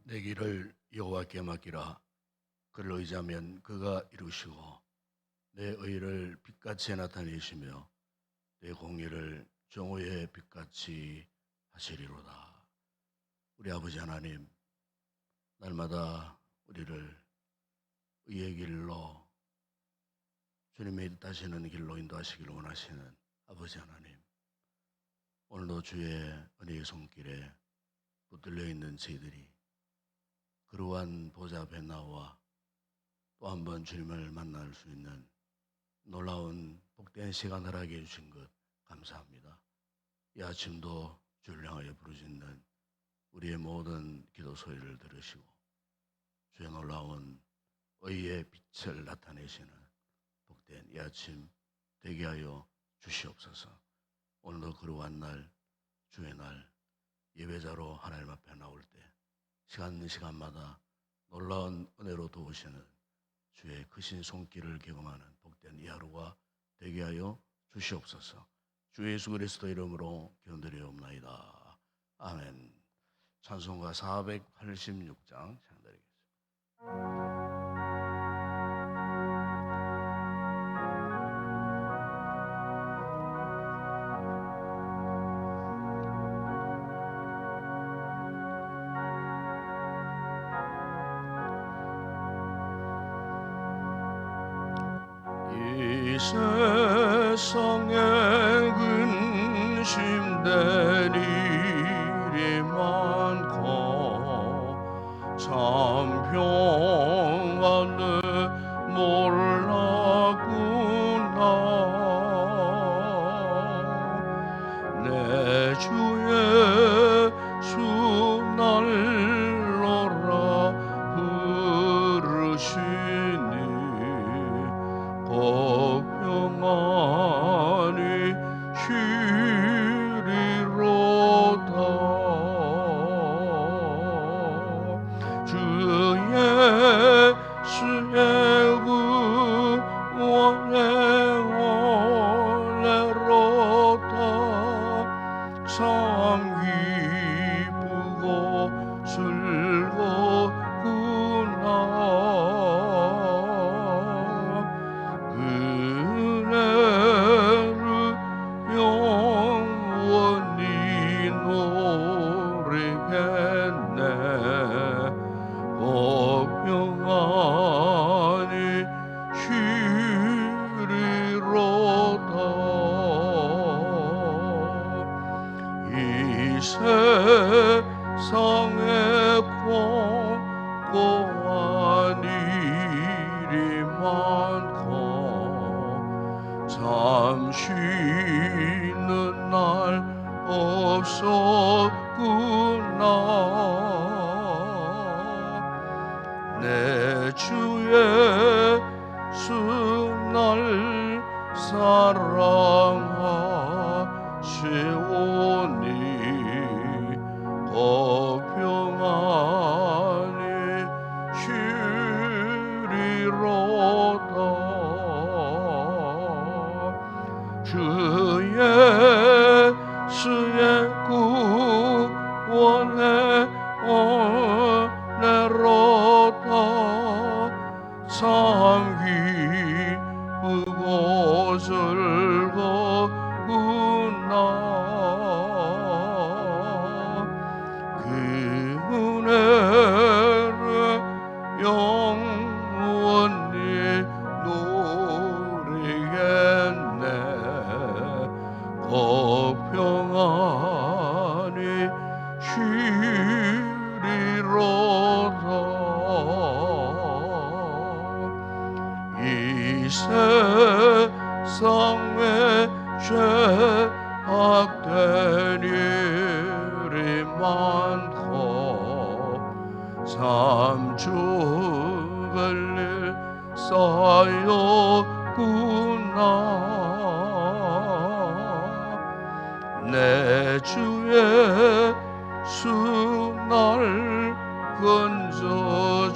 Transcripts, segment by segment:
내 길을 여호와께 맡기라. 그를 의지하면 그가 이루시고 내 의를 빛같이 나타내시며 내 공의를 정오의 빛같이 하시리로다. 우리 아버지 하나님, 날마다 우리를 의의 길로, 주님의 뜻하시는 길로 인도하시기를 원하시는 아버지 하나님, 오늘도 주의 은혜의 손길에 붙들려 있는 저희들이 그러한 보좌 앞에 나와 또 한 번 주님을 만날 수 있는 놀라운 복된 시간을 하게 해주신 것 감사합니다. 이 아침도 주를 향하여 부르짖는 우리의 모든 기도 소리를 들으시고 주의 놀라운 의의 빛을 나타내시는 복된 이 아침 되게 하여 주시옵소서. 오늘도 그러한 날, 주의 날, 예배자로 하나님 앞에 나올 때 시간마다 놀라운 은혜로 도우시는 주의 크신 손길을 경험하는 복된 이 하루가 되게 하여 주시옵소서. 주 예수 그리스도 이름으로 기도드리옵나이다. 아멘. 찬송가 486장 찬양드리겠습니다. 이 세상에 근심된 일이 많고 참 평안을 몰랐구나. 내 주의 수날로라 부르시니 평안히 쉬리로다. 주 예수의 구원의 은혜로다. 참 기쁘고 즐겁구나. 그네를 영원히 노래겠네. 평안히 쉬리로다. 이 세상에 고고한 일이 많고 참 쉬는 날 없었구나. 내 주의 수날 사랑하시오니 평안히 쉬리로다. 주 예수의 구원의 은혜로다. 참 기쁘고 즐겁구나. 그 은혜를 영원히 노리겠네. 평안히 쉬리로다. 이 세상에 죄악된 일이 많고 참 죽을 일 쌓였구나. 내 주의 수날 건져주시오니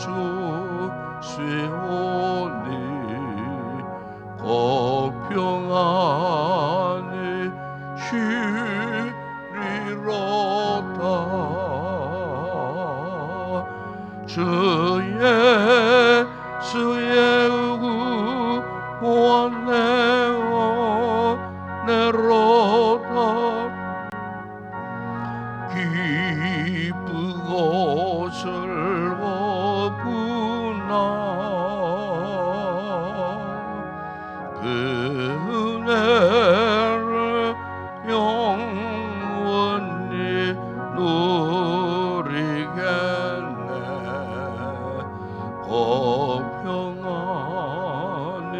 평안히 쉬리로다. 주 예수의 구원의 은혜로다. 기쁘고 즐겁구나. 그 은혜를 영원히 누리겠네. 평안히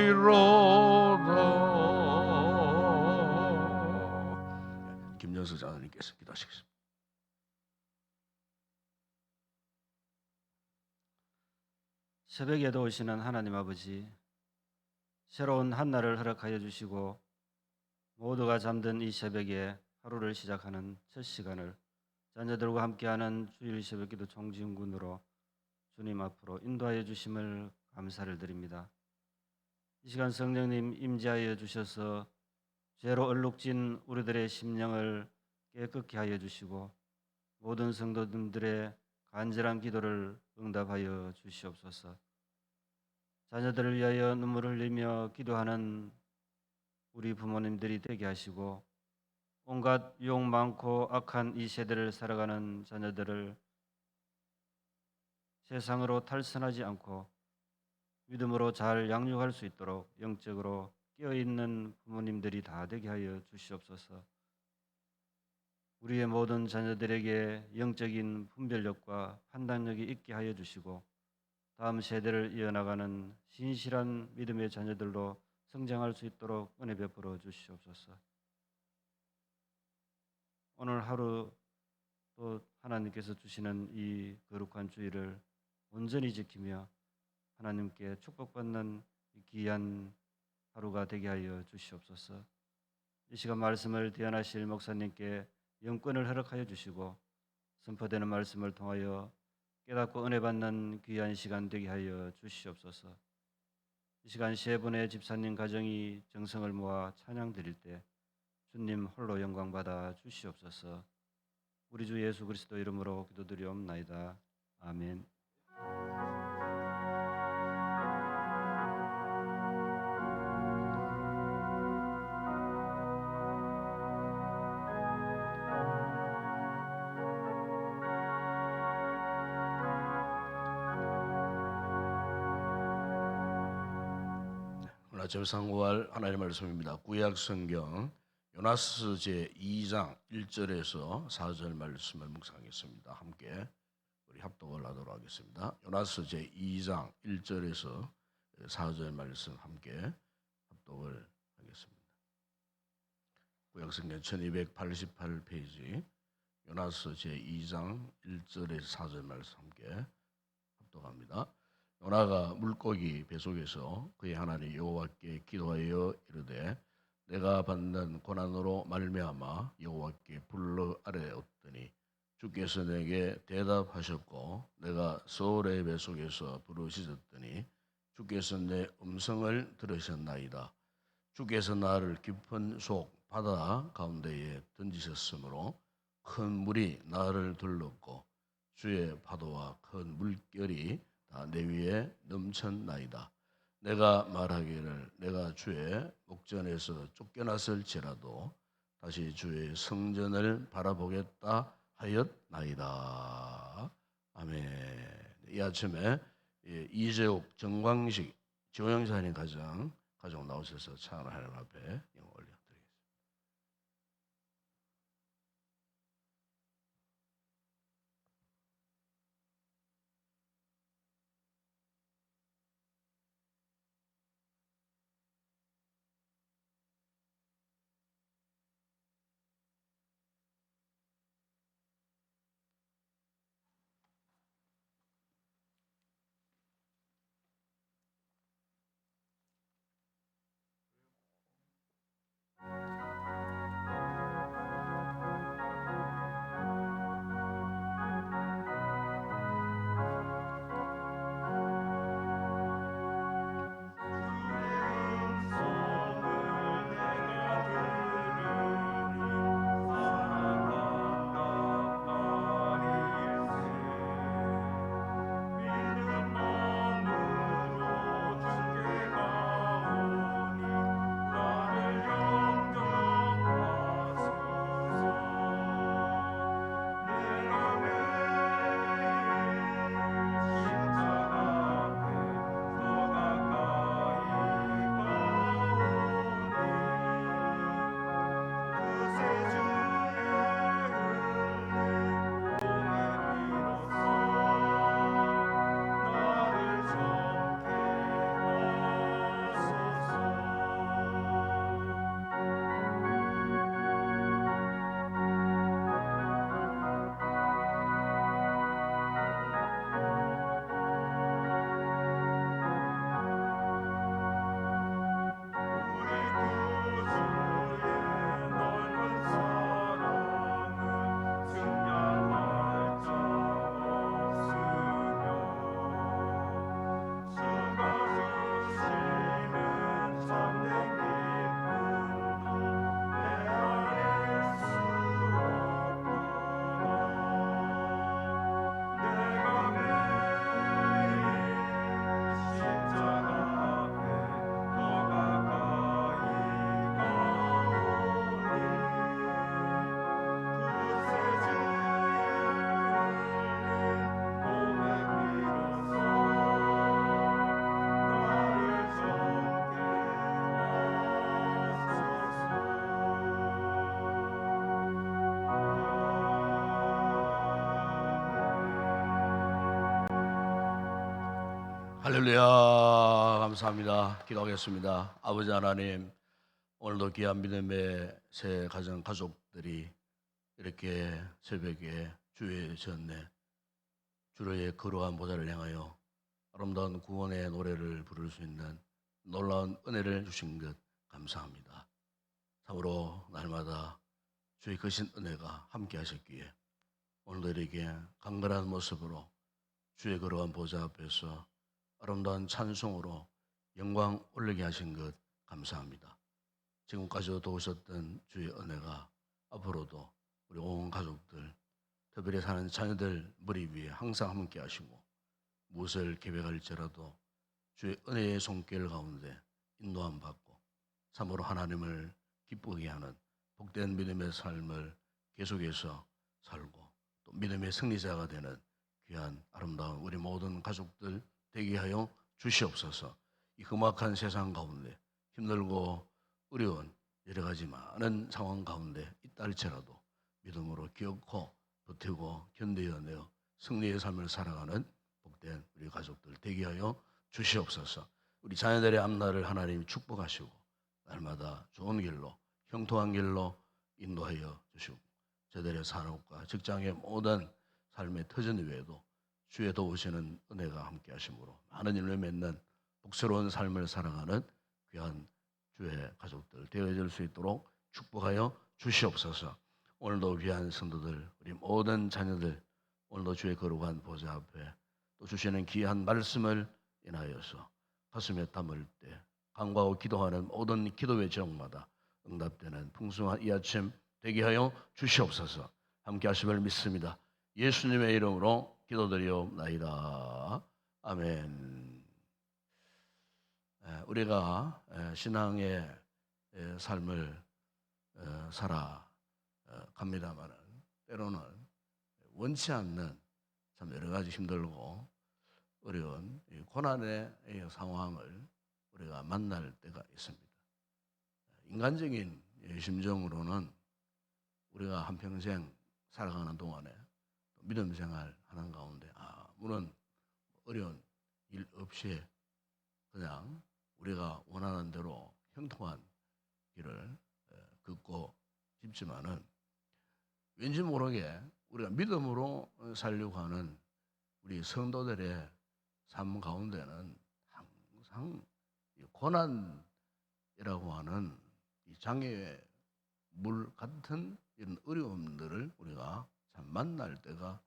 쉬리로다. 김정수 장로님께서 기도하시겠습니다. 새벽에도 오시는 하나님 아버지, 새로운 한날을 허락하여 주시고 모두가 잠든 이 새벽에 하루를 시작하는 첫 시간을 자녀들과 함께하는 주일 새벽기도 총지훈군으로 주님 앞으로 인도하여 주심을 감사를 드립니다. 이 시간 성령님 임재하여 주셔서 죄로 얼룩진 우리들의 심령을 깨끗게 하여 주시고 모든 성도님들의 간절한 기도를 응답하여 주시옵소서. 자녀들을 위하여 눈물을 흘리며 기도하는 우리 부모님들이 되게 하시고 온갖 유혹 많고 악한 이 세대를 살아가는 자녀들을 세상으로 탈선하지 않고 믿음으로 잘 양육할 수 있도록 영적으로 깨어있는 부모님들이 다 되게 하여 주시옵소서. 우리의 모든 자녀들에게 영적인 분별력과 판단력이 있게 하여 주시고 다음 세대를 이어나가는 신실한 믿음의 자녀들로 성장할 수 있도록 은혜 베풀어 주시옵소서. 오늘 하루 또 하나님께서 주시는 이 거룩한 주일을 온전히 지키며 하나님께 축복받는 귀한 하루가 되게 하여 주시옵소서. 이 시간 말씀을 대언하실 목사님께 영권을 허락하여 주시고 선포되는 말씀을 통하여 깨닫고 은혜 받는 귀한 시간 되게 하여 주시옵소서. 이 시간 세 분의 집사님 가정이 정성을 모아 찬양 드릴 때 주님 홀로 영광 받아 주시옵소서. 우리 주 예수 그리스도 이름으로 기도드리옵나이다. 아멘. 오늘 아침 상고할 하나님의 말씀입니다. 구약 성경 요나스 제 2장 1절에서 4절 말씀을 묵상하겠습니다. 함께 우리 합독을 하도록 하겠습니다. 요나스 제 2장 1절에서 4절 말씀 함께 합독을 하겠습니다. 구약 성경 1288페이지 요나스 제 2장 1절에서 4절 말씀 함께 합독합니다. 요나가 물고기 뱃속에서 그의 하나님 여호와께 기도하여 이르되 내가 받는 고난으로 말미암아 여호와께 불러 아뢰었더니 주께서 내게 대답하셨고 내가 서울의 뱃속에서 부르짖었더니 주께서 내 음성을 들으셨나이다. 주께서 나를 깊은 속 바다 가운데에 던지셨으므로 큰 물이 나를 둘렀고 주의 파도와 큰 물결이 다 내 위에 넘쳤나이다. 내가 말하기를 내가 주의 목전에서 쫓겨났을지라도 다시 주의 성전을 바라보겠다 하였나이다. 아멘. 이 아침에 이재욱, 정광식, 조영찬이 가정 나오셔서 찬양을 하나님 앞에 영광 올려드리겠습니다. 할렐루야. 감사합니다. 기도하겠습니다. 아버지 하나님, 오늘도 귀한 믿음의 새 가정 가족들이 이렇게 새벽에 주의 전에 주의 거룩한 보좌를 향하여 아름다운 구원의 노래를 부를 수 있는 놀라운 은혜를 주신 것 감사합니다. 참으로 날마다 주의 거신 은혜가 함께 하셨기에 오늘도 이렇게 강건한 모습으로 주의 거룩한 보좌 앞에서 아름다운 찬송으로 영광 올리게 하신 것 감사합니다. 지금까지도 도우셨던 주의 은혜가 앞으로도 우리 온 가족들, 특별히 사는 자녀들 머리 위에 항상 함께 하시고 무엇을 계획할지라도 주의 은혜의 손길 가운데 인도함 받고 참으로 하나님을 기쁘게 하는 복된 믿음의 삶을 계속해서 살고 또 믿음의 승리자가 되는 귀한 아름다운 우리 모든 가족들 되게 하여 주시옵소서. 이 험악한 세상 가운데 힘들고 어려운 여러 가지 많은 상황 가운데 있다 할지라도 믿음으로 기억하고 버티고 견뎌내어 승리의 삶을 살아가는 복된 우리 가족들 되게 하여 주시옵소서. 우리 자녀들의 앞날을 하나님 축복하시고 날마다 좋은 길로 형통한 길로 인도하여 주시고 저들의 산업과 직장의 모든 삶의 터전 위에도 주의 도우시는 은혜가 함께 하심으로 많은 일을 맺는 복스러운 삶을 살아가는 귀한 주의 가족들 되어질 수 있도록 축복하여 주시옵소서. 오늘도 귀한 성도들 우리 모든 자녀들 오늘도 주의 거룩한 보좌 앞에 또 주시는 귀한 말씀을 인하여서 가슴에 담을 때 간구하고 기도하는 모든 기도의 제목마다 응답되는 풍성한 이 아침 되게 하여 주시옵소서. 함께 하심을 믿습니다. 예수님의 이름으로 기도드리옵나이다. 아멘. 우리가 신앙의 삶을 살아갑니다만 때로는 원치 않는 참 여러 가지 힘들고 어려운 고난의 상황을 우리가 만날 때가 있습니다. 인간적인 심정으로는 우리가 한평생 살아가는 동안에 믿음 생활 하는 가운데 물론 어려운 일 없이 그냥 우리가 원하는 대로 형통한 길을 걷고 싶지만은 왠지 모르게 우리가 믿음으로 살려고 하는 우리 성도들의 삶 가운데는 항상 이 고난이라고 하는 이 장애의 물 같은 이런 어려움들을 우리가 참 만날 때가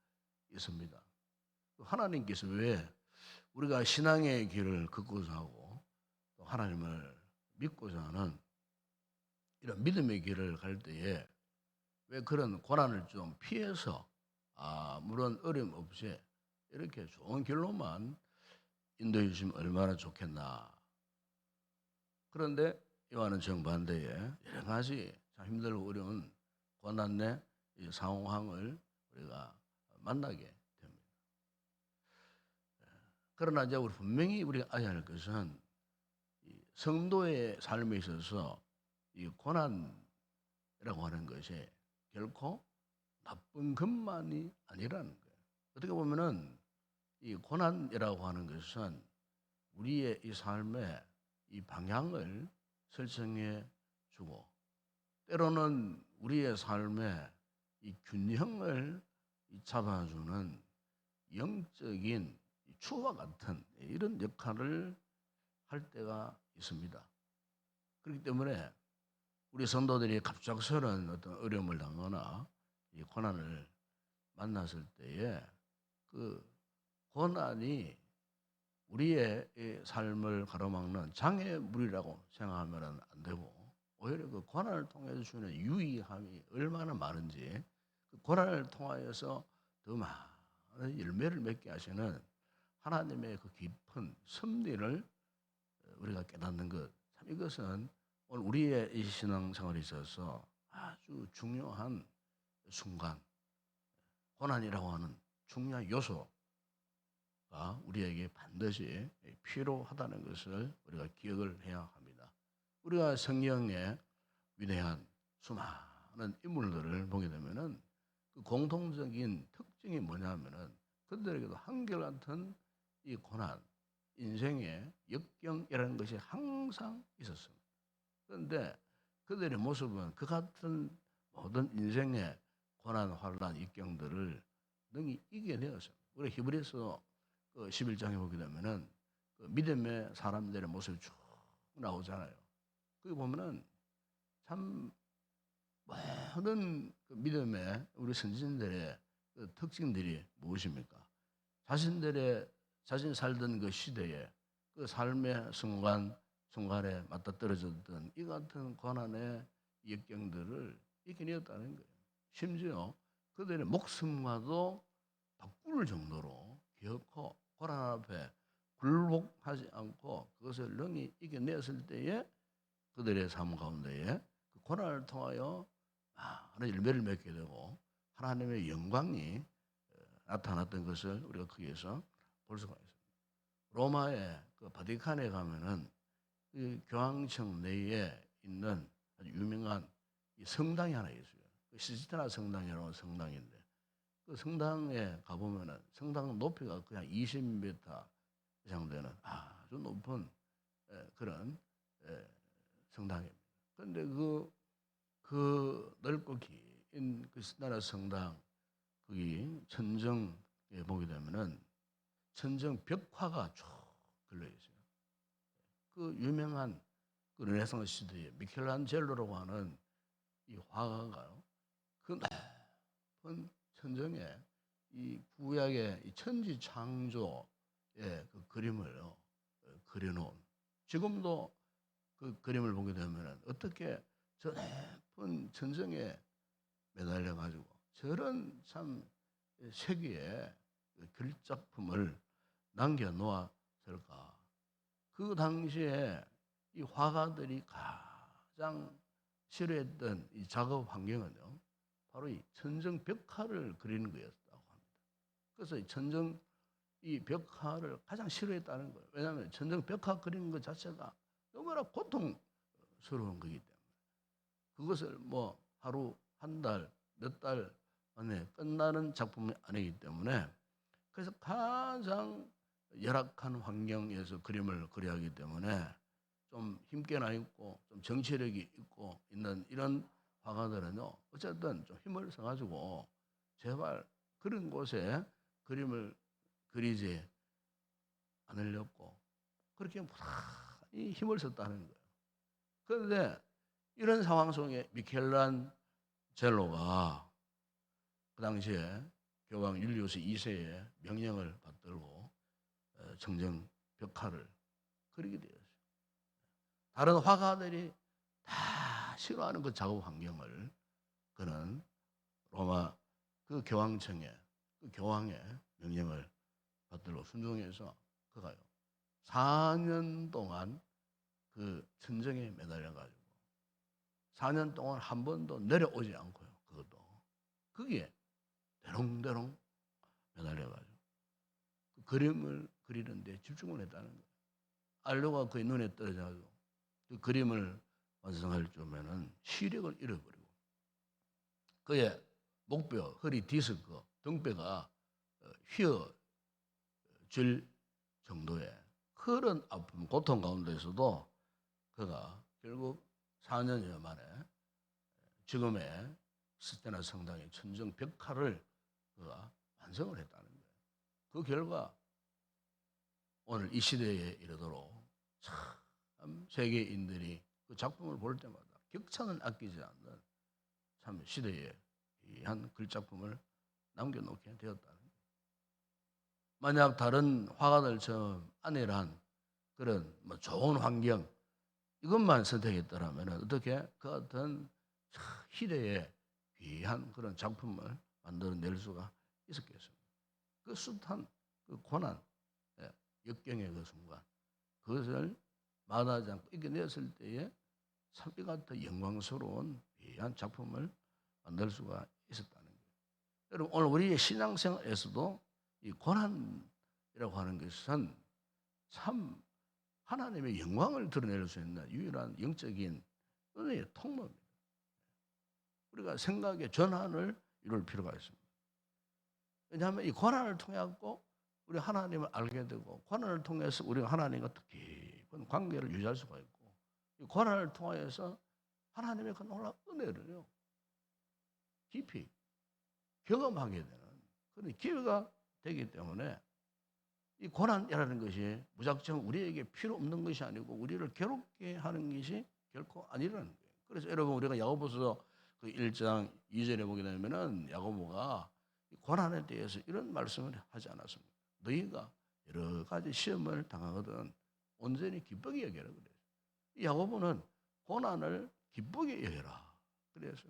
있습니다. 하나님께서 왜 우리가 신앙의 길을 걷고자 하고 또 하나님을 믿고자 하는 이런 믿음의 길을 갈 때에 왜 그런 고난을 좀 피해서 물론 어려움 없이 이렇게 좋은 길로만 인도해 주시면 얼마나 좋겠나. 그런데 이와는 정반대에 여러 가지 참 힘들고 어려운 고난의 이 상황을 우리가 만나게 됩니다. 그러나 이제 우리 분명히 우리가 알아야 할 것은 이 성도의 삶에 있어서 이 고난이라고 하는 것이 결코 나쁜 것만이 아니라는 거예요. 어떻게 보면은 이 고난이라고 하는 것은 우리의 이 삶의 이 방향을 설정해 주고 때로는 우리의 삶의 이 균형을 잡아주는 영적인 추와 같은 이런 역할을 할 때가 있습니다. 그렇기 때문에 우리 성도들이 갑작스런 어떤 어려움을 당하거나 이 고난을 만났을 때에 그 고난이 우리의 이 삶을 가로막는 장애물이라고 생각하면 안 되고 오히려 그 고난을 통해서 주는 유의함이 얼마나 많은지 그 고난을 통하여서 더 많은 열매를 맺게 하시는 하나님의 그 깊은 섭리를 우리가 깨닫는 것, 참 이것은 오늘 우리의 이 신앙생활에 있어서 아주 중요한 순간, 고난이라고 하는 중요한 요소가 우리에게 반드시 필요하다는 것을 우리가 기억을 해야 합니다. 우리가 성경의 위대한 수많은 인물들을 보게 되면은 그 공통적인 특징이 뭐냐면은 그들에게도 한결같은 이 고난, 인생에 역경이라는 것이 항상 있었습니다. 그런데 그들의 모습은 그 같은 모든 인생의 고난, 환란, 역경들을 능히 이겨내었어요. 우리 히브리서 그 11장에 보게 되면은 그 믿음의 사람들의 모습이 쭉 나오잖아요. 거기 보면은 참 모든 그 믿음의 우리 선진들의 그 특징들이 무엇입니까? 자신이 살던 그 시대에 그 삶의 순간에 맞닥뜨려졌던 이 같은 고난의 역경들을 이겨내었다는 거예요. 심지어 그들의 목숨과도 바꿀 정도로 기어코 고난 앞에 굴복하지 않고 그것을 능히 이겨냈을 때에 그들의 삶 가운데에 그 고난을 통하여 많은 열매를 맺게 되고 하나님의 영광이 나타났던 것을 우리가 거기에서 볼 수가 있습니다. 로마의 그 바티칸에 가면은 그 교황청 내에 있는 아주 유명한 이 성당이 하나 있어요. 그 시스테나 성당이라는 성당인데 그 성당에 가보면은 성당 높이가 그냥 20m 이상 되는 아주 높은 그런 성당입니다. 그런데 그 넓고 긴 그 시스테나 성당 거기 천정에 보게 되면은 천정 벽화가 쭉 걸려 있어요. 그 유명한 그 르네상스 시대에 미켈란젤로라고 하는 이 화가가요. 그 높은 천정에 이 구약의 이 천지 창조의 그 그림을 그려놓은 지금도 그 그림을 보게 되면 어떻게 저 높은 천정에 매달려 가지고 저런 참 세계의 글작품을 남겨놓았을까? 그 당시에 이 화가들이 가장 싫어했던 이 작업 환경은요, 바로 이 천정 벽화를 그리는 거였다고 합니다. 그래서 이 벽화를 가장 싫어했다는 거예요. 왜냐하면 천정 벽화 그리는 것 자체가 너무나 고통스러운 거기 때문에 그것을 뭐 하루, 한 달, 몇 달 안에 끝나는 작품이 아니기 때문에 그래서 가장 열악한 환경에서 그림을 그려야 하기 때문에 좀 힘께 나 있고 좀 정치력이 있고 있는 이런 화가들은요 어쨌든 좀 힘을 써가지고 제발 그런 곳에 그림을 그리지 않으려고 그렇게 무단히 힘을 썼다는 거예요. 그런데 이런 상황 속에 미켈란젤로가 그 당시에 교황 율리우스 2세의 명령을 받들고 청정 벽화를 그리게 되었어요. 다른 화가들이 다 싫어하는 그 작업 환경을 그는 로마 그 교황청의 그 교황의 명령을 받들고 순종해서 그가요 4년 동안 그 천정에 매달려 가지고 4년 동안 한 번도 내려오지 않고요. 그것도 거기에 대롱대롱 매달려 가지고 그 그림을 그리는데 집중을 했다는 거예요. 알료가 그의 눈에 떨어져가지고 그 그림을 완성할 쯤에는 시력을 잃어버리고 그의 목뼈, 허리 디스크, 등뼈가 휘어질 정도의 그런 아픔, 고통 가운데서도 그가 결국 4년여 만에 지금의 스테나 성당의 천정 벽화를 그가 완성을 했다는 거예요. 그 결과 오늘 이 시대에 이르도록 참 세계인들이 그 작품을 볼 때마다 격찬을 아끼지 않는 참 시대에 한 글작품을 남겨놓게 되었다는 거예요. 만약 다른 화가들처럼 안일한 그런 뭐 좋은 환경 이것만 선택했더라면 어떻게 그 같은 시대에 귀한 그런 작품을 만들어낼 수가 있었겠습니까? 그 숱한 그 고난, 역경의 그 순간 그것을 마다하지 않고 이겨냈을 때에 참 이 같은 영광스러운 귀한 작품을 만들 수가 있었다는 거예요. 여러분 오늘 우리의 신앙생활에서도 이 고난이라고 하는 것은 참 하나님의 영광을 드러낼 수 있는 유일한 영적인 은혜의 통로입니다. 우리가 생각의 전환을 이룰 필요가 있습니다. 왜냐하면 이 고난을 통해 갖고 우리 하나님을 알게 되고 고난을 통해서 우리가 하나님과 더 깊은 관계를 유지할 수가 있고 이 고난을 통하여서 하나님의 그 놀라운 은혜를요 깊이 경험하게 되는 그런 기회가 되기 때문에 이 고난이라는 것이 무작정 우리에게 필요 없는 것이 아니고 우리를 괴롭게 하는 것이 결코 아니라는 거예요. 그래서 여러분 우리가 야고보서 그 1장 2절에 보게 되면은 야고보가 고난에 대해서 이런 말씀을 하지 않았습니다. 너희가 여러 가지 시험을 당하거든 온전히 기쁘게 여겨라 그래요. 이 야고보는 고난을 기쁘게 여겨라. 그래서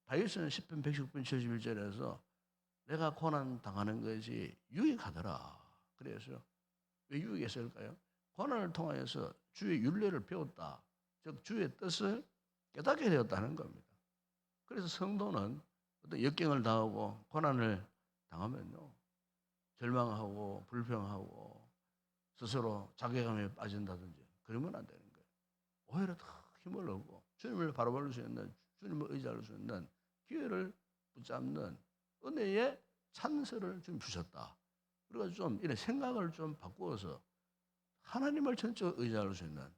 다윗은 10편 119편 71절에서 내가 고난 당하는 것이 유익하더라. 그래서 왜 유익했을까요? 고난을 통하여서 주의 율례를 배웠다. 즉 주의 뜻을 깨닫게 되었다는 겁니다. 그래서 성도는 어떤 역경을 당하고 고난을 당하면요 절망하고 불평하고 스스로 자괴감에 빠진다든지 그러면 안 되는 거예요. 오히려 더 힘을 얻고 주님을 바라볼 수 있는 주님을 의지할 수 있는 기회를 붙잡는 은혜의 찬스를 좀 주셨다. 우리가 좀 이런 생각을 좀 바꾸어서 하나님을 전적으로 의지할 수 있는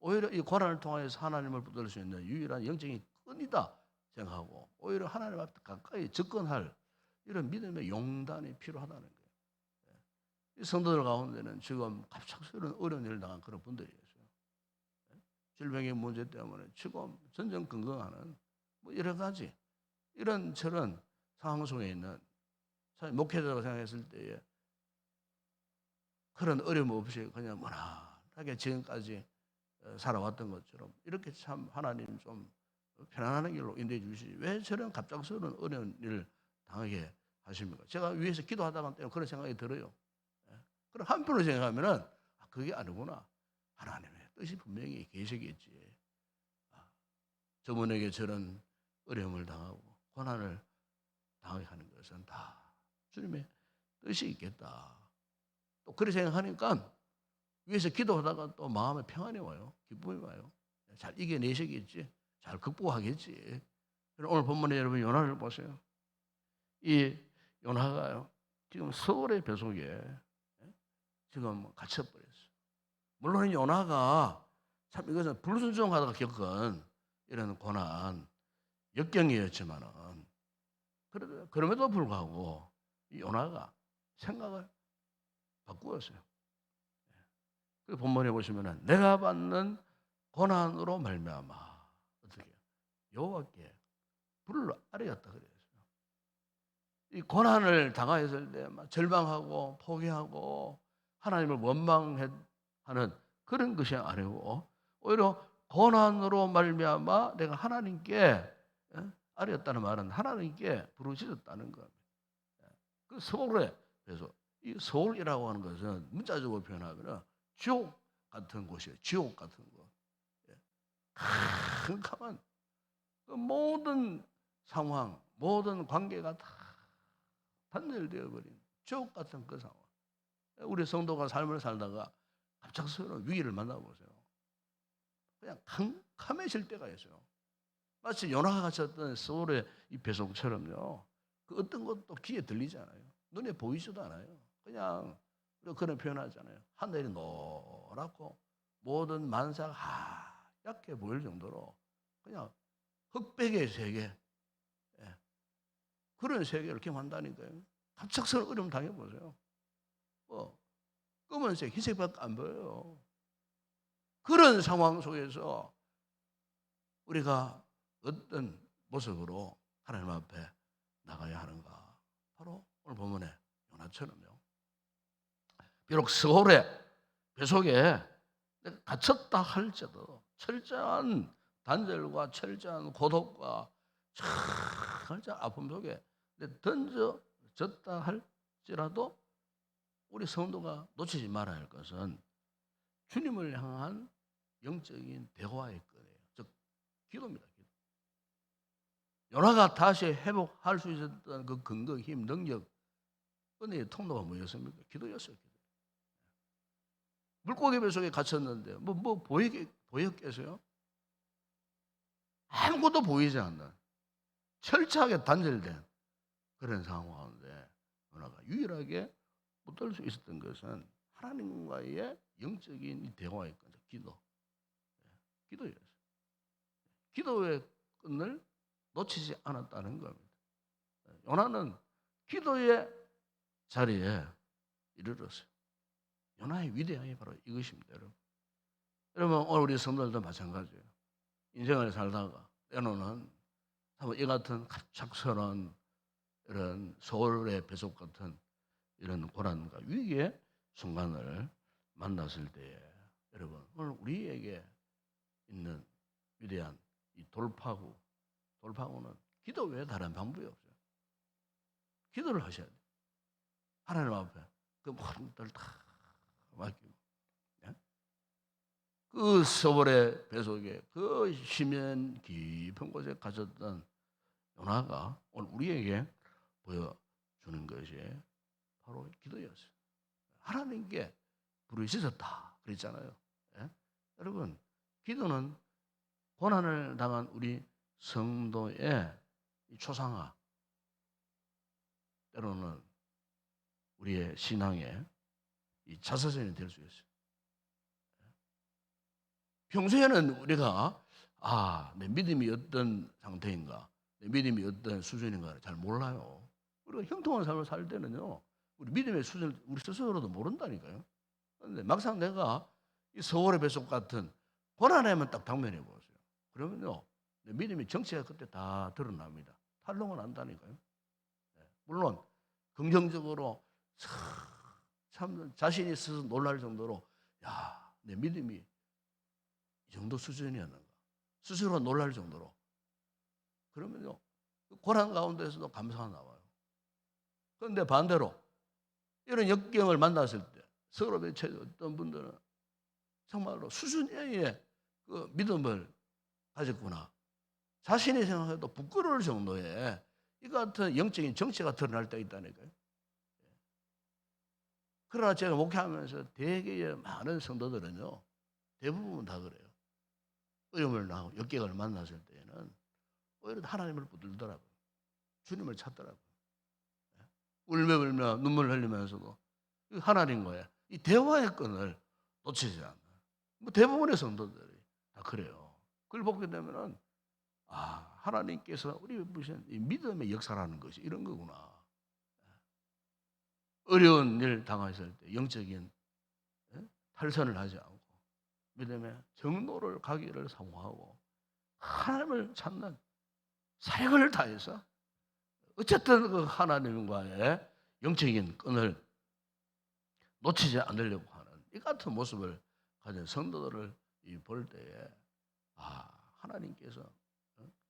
오히려 이 고난을 통해서 하나님을 붙들 수 있는 유일한 영적인 끈이다 생각하고 오히려 하나님 앞에 가까이 접근할 이런 믿음의 용단이 필요하다는 거예요. 이 성도들 가운데는 지금 갑작스러운 어려운 일을 당한 그런 분들이 있어요. 질병의 문제 때문에 지금 전전긍긍하는 뭐 여러 가지 이런 저런 상황 속에 있는 목회자라고 생각했을 때에 그런 어려움 없이 그냥 무난하게 지금까지 살아왔던 것처럼 이렇게 참 하나님 좀 편안한 길로 인도해 주시지 왜 저런 갑작스러운 어려운 일을 당하게 하십니까? 제가 위에서 기도하다가 그런 생각이 들어요. 그럼 한편으로 생각하면은 그게 아니구나. 하나님의 뜻이 분명히 계시겠지. 저분에게 저런 어려움을 당하고 고난을 당하게 하는 것은 다 주님의 뜻이 있겠다. 또 그렇게 생각하니까 위에서 기도하다가 또 마음에 평안이 와요. 기쁨이 와요. 잘 이겨내시겠지. 잘 극복하겠지. 오늘 본문에 여러분 요나를 보세요. 이 요나가요. 지금 서울의 벼속에 지금 갇혀버렸어요. 물론 요나가 참 이것은 불순종하다가 겪은 이런 고난, 역경이었지만은 그럼에도 불구하고 이 요나가 생각을 바꾸었어요. 그 본문에 보시면은 내가 받는 고난으로 말미암아 어떻게 여호와께 불을 아뢰었다 그랬어요. 이 고난을 당하였을 때 막 절망하고 포기하고 하나님을 원망하는 그런 것이 아니고 오히려 고난으로 말미암아 내가 하나님께 아뢰었다는 말은 하나님께 부르짖었다는 겁니다. 그 서울에 그래서 이 서울이라고 하는 것은 문자적으로 표현하면 지옥 같은 곳이에요. 지옥 같은 곳. 캄캄한 그 모든 상황, 모든 관계가 다 단절되어 버린 지옥 같은 그 상황. 우리 성도가 삶을 살다가 갑작스러운 위기를 만나보세요. 그냥 캄캄해질 때가 있어요. 마치 요나가 갇혔던 서울의 이 배송처럼요. 그 어떤 것도 귀에 들리지 않아요. 눈에 보이지도 않아요. 그냥 그런 표현하잖아요. 하늘이 노랗고 모든 만사가 하얗게 보일 정도로 그냥 흑백의 세계 그런 세계를 경험한다니까요. 갑작스러운 어려움 당해보세요. 검은색, 희색밖에 안 보여요. 그런 상황 속에서 우리가 어떤 모습으로 하나님 앞에 나가야 하는가? 바로 오늘 본문에 요나처럼요. 비록 서울의 벼속에 갇혔다 할지라도 철저한 단절과 철저한 고독과 철저한 아픔 속에 던져졌다 할지라도 우리 성도가 놓치지 말아야 할 것은 주님을 향한 영적인 대화의 끈이에요. 즉 기도입니다. 기도. 요나가 다시 회복할 수 있었던 그 근거, 힘, 능력, 은혜의 통로가 뭐였습니까? 기도였어요. 기도. 물고기 뱃속에 갇혔는데 뭐 보였겠어요? 아무것도 보이지 않는 철저하게 단절된 그런 상황 가운데 요나가 유일하게 붙들 수 있었던 것은 하나님과의 영적인 이 대화의 끈, 기도였어요. 기도의 끈을 놓치지 않았다는 겁니다. 요나는 기도의 자리에 이르렀어요. 요나의 위대함이 바로 이것입니다, 여러분. 여러분, 오늘 우리 성도들도 마찬가지예요. 인생을 살다가 때로는 이 같은 갑작스러운 이런 소울의 배속 같은 이런 고난과 위기의 순간을 만났을 때에 여러분, 오늘 우리에게 있는 위대한 이 돌파구는 기도 외에 다른 방법이 없어요. 기도를 하셔야 돼요. 하나님 앞에 그 모든 것들 다 맡기고, 예? 그 서울의 배속에 그 심연 깊은 곳에 가졌던 요나가 오늘 우리에게 보여주는 것이 바로 기도였어요. 하나님께 부르짖었다 그랬잖아요. 예? 여러분, 기도는 고난을 당한 우리 성도의 이 초상화, 때로는 우리의 신앙의 이 자서전이 될 수 있어요. 평소에는 우리가 내 믿음이 어떤 상태인가, 내 믿음이 어떤 수준인가 잘 몰라요. 우리가 형통한 삶을 살 때는요, 우리 믿음의 수준을 우리 스스로도 모른다니까요. 그런데 막상 내가 이 서울의 배속 같은 고난에만 딱 당면해 보세요. 그러면요, 내 믿음의 정체가 그때 다 드러납니다. 탄로가 난다니까요. 물론 긍정적으로 참 자신이 스스로 놀랄 정도로 내 믿음이 이 정도 수준이었는가 스스로 놀랄 정도로. 그러면요, 고난 가운데서도 감사가 나와요. 그런데 반대로 이런 역경을 만났을 때 서로 어떤 분들은 정말로 수준 이하의 그 믿음을 가졌구나, 자신이 생각해도 부끄러울 정도의 이 같은 영적인 정체가 드러날 때가 있다니까요. 그러나 제가 목회하면서 대개의 많은 성도들은요, 대부분 다 그래요. 어려움을 나고 역경을 만났을 때에는 오히려 하나님을 붙들더라고요. 주님을 찾더라고요. 울며 눈물 흘리면서도 하나님과의 이 대화의 끈을 놓치지 않는, 대부분의 성도들이 다 그래요. 그걸 보게 되면은 하나님께서 우리 무슨 이 믿음의 역사라는 것이 이런 거구나. 어려운 일 당했을 때 영적인 탈선을 하지 않고 믿음의 정로를 가기를 사모하고 하나님을 찾는 사역을 다해서 어쨌든 그 하나님과의 영적인 끈을 놓치지 않으려고 하는 이 같은 모습을 가진 성도들을 볼 때에 하나님께서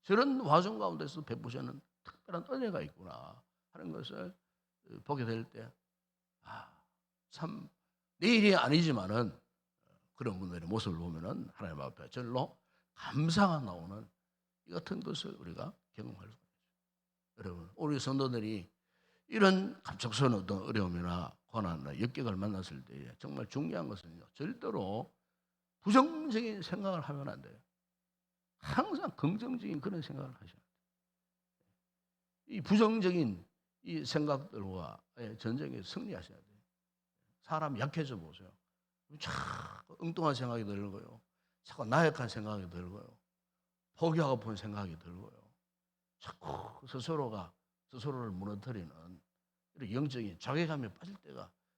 저런 와중 가운데서 베푸시는 특별한 은혜가 있구나 하는 것을 보게 될 때 참 내 일이 아니지만은 그런 분들의 모습을 보면은 하나님 앞에 절로 감사가 나오는 이 같은 것을 우리가 경험할 수 있어요. 여러분, 우리 성도들이 이런 갑작스러운 어떤 어려움이나 고난이나 역경을 만났을 때에 정말 중요한 것은요, 절대로 부정적인 생각을 하면 안 돼요. 항상 긍정적인 그런 생각을 하셔야 돼요. 이 부정적인 이 생각들과 전쟁에 승리하셔야 돼요. 사람 약해져 보세요. 자꾸 엉뚱한 생각이 들고요, 자꾸 나약한 생각이 들고요, 포기하고픈 생각이 들고요, 자꾸 스스로를 무너뜨리는 이런 영적인 자괴감에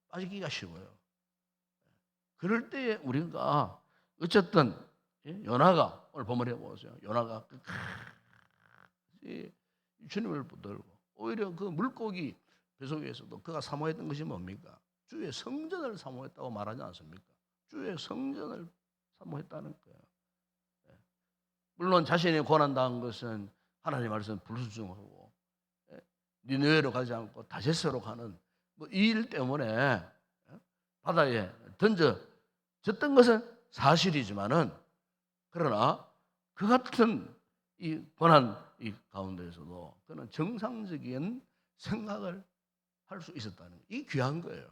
빠지기가 쉬워요. 그럴 때에 우리가 어쨌든 요나가 오늘 본문에 보세요. 요나가 끝까지 주님을 붙들고 오히려 그 물고기 뱃속에서도 그가 사모했던 것이 뭡니까? 주의 성전을 사모했다고 말하지 않습니까? 주의 성전을 사모했다는 거예요. 물론 자신이 고난당한 것은 하나님 말씀 불순종하고 니느웨로 가지 않고 다시스로 가는 이 일 때문에 바다에 던져졌던 것은 사실이지만은, 그러나 그 같은 이 고난 이 가운데서도 그는 정상적인 생각을 할 수 있었다는 거예요. 이 귀한 거예요.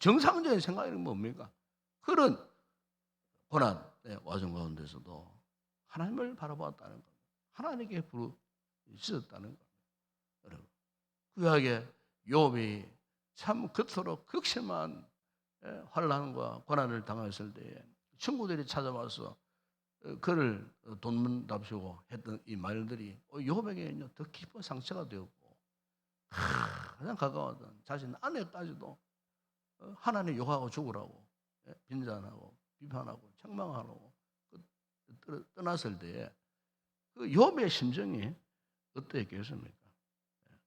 정상적인 생각은 뭡니까? 그런 고난의 와중 가운데서도 하나님을 바라보았다는 겁니다. 하나님께 부르짖었다는 겁니다. 여러분, 구약의 욥이 참 그토록 극심한 환난과 고난을 당했을 때에 친구들이 찾아와서 그를 돕는답시고 했던 이 말들이 욥에게는요 더 깊은 상처가 되었고 가장 가까웠던 자신 아내까지도 하나님 욕하고 죽으라고 빈잔하고 비판하고 책망하라고 떠났을 때에 그 욥의 심정이 어떠했겠습니까?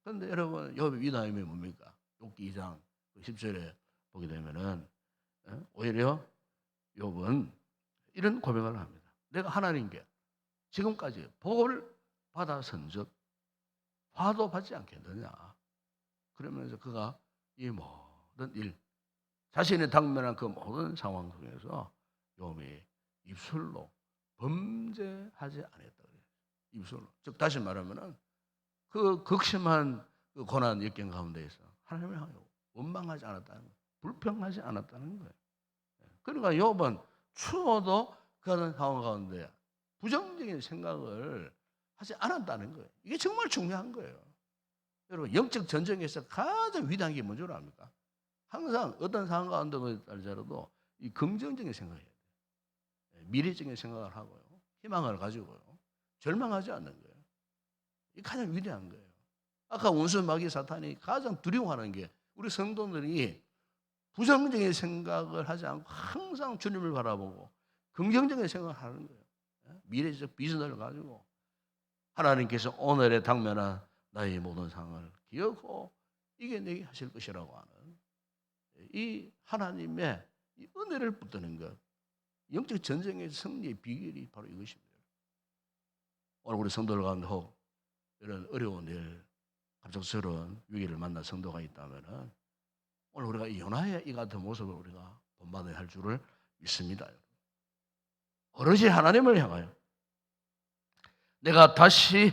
그런데 여러분 욥의 위대함이 뭡니까? 욥기 2장 10절에 보게 되면은 오히려 욥은 이런 고백을 합니다. 내가 하나님께 지금까지 복을 받아선즉 화도 받지 않겠느냐. 그러면서 그가 이 모든 일, 자신이 당면한 그 모든 상황 속에서 욥이 입술로 범죄하지 않았다. 입술로. 즉 다시 말하면은 그 극심한 그 고난 역경 가운데에서 하나님을 향해 원망하지 않았다는 거예요. 불평하지 않았다는 거예요. 그러니까 욥은 추워도 그런 상황 가운데 부정적인 생각을 하지 않았다는 거예요. 이게 정말 중요한 거예요. 여러분 영적 전쟁에서 가장 위대한 게 뭔지 압니까? 항상 어떤 상황 가운데 달자라도 이 긍정적인 생각을 해야 돼요. 미래적인 생각을 하고요. 희망을 가지고요. 절망하지 않는 거예요. 이게 가장 위대한 거예요. 아까 원수 마귀 사탄이 가장 두려워하는 게 우리 성도들이 부정적인 생각을 하지 않고 항상 주님을 바라보고 긍정적인 생각을 하는 거예요. 미래적 비전을 가지고 하나님께서 오늘의 당면한 나의 모든 상을 기억하고 이겨내게 하실 것이라고 하는 이 하나님의 이 은혜를 붙드는 것, 영적 전쟁의 승리의 비결이 바로 이것입니다. 오늘 우리 성도들 가운데 혹 이런 어려운 일, 갑작스러운 위기를 만난 성도가 있다면은 오늘 우리가 이 요나의 이 같은 모습을 우리가 본받아야 할 줄을 믿습니다. 오로지 하나님을 향하여 내가 다시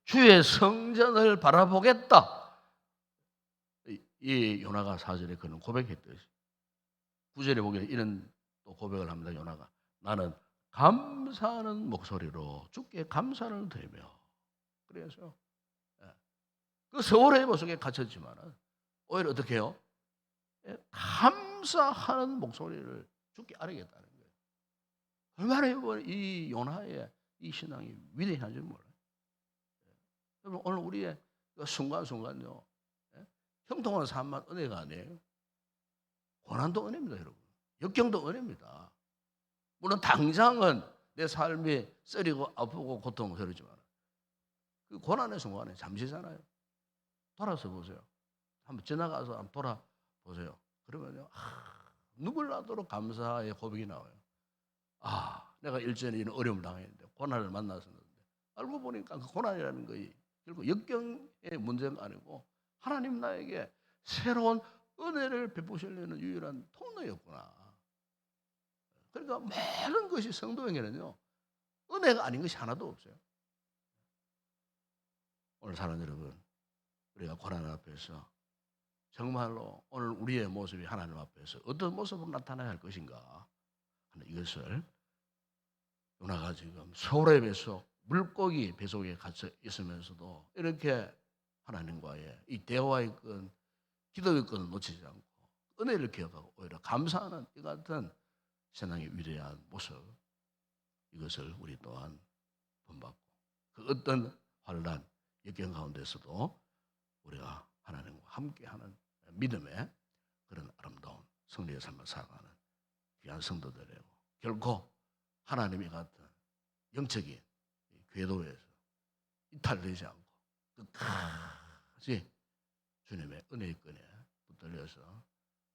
주의 성전을 바라보겠다. 이 요나가 4절에 그는 고백했듯이 9절에 보기에 이런 또 고백을 합니다. 요나가 나는 감사하는 목소리로 주께 감사를 드리며 그래서 그 서울의 모습에 갇혔지만 오히려 어떻게 해요? 감사하는 목소리를 주께 아뢰겠다는 거예요. 얼마나 이 요나의 이 신앙이 위대한지 몰라요. 여러분 오늘 우리의 순간순간요 형통한 삶만 은혜가 아니에요. 고난도 은혜입니다, 여러분. 역경도 은혜입니다. 물론 당장은 내 삶이 쓰리고 아프고 고통스럽지만 그 고난의 순간에 잠시잖아요. 돌아서 보세요. 한번 지나가서 한번 돌아보세요. 그러면요, 누굴라도 감사의 고백이 나와요. 내가 일전에 이런 어려움을 당했는데 고난을 만났었는데 알고 보니까 그 고난이라는 것이 결국 역경의 문제가 아니고 하나님 나에게 새로운 은혜를 베푸시려는 유일한 통로였구나. 그러니까 모든 것이 성도에게는요 은혜가 아닌 것이 하나도 없어요. 오늘 사는 여러분, 우리가 고난 앞에서 정말로 오늘 우리의 모습이 하나님 앞에서 어떤 모습으로 나타나야 할 것인가 하는 이것을 요나가 지금 서울의 배속 물고기 배속에 갇혀 있으면서도 이렇게 하나님과의 이 대화의 끈, 기도의 끈을 놓치지 않고 은혜를 기억하고 오히려 감사하는 이 같은 신앙의 위대한 모습, 이것을 우리 또한 본받고 그 어떤 환난, 역경 가운데서도 우리가 하나님과 함께하는 믿음의 그런 아름다운 승리의 삶을 살아가는 귀한 성도들이고 결코 하나님이 같은 영적인 궤도에서 이탈되지 않고 끝까지 주님의 은혜의 끈에 붙들려서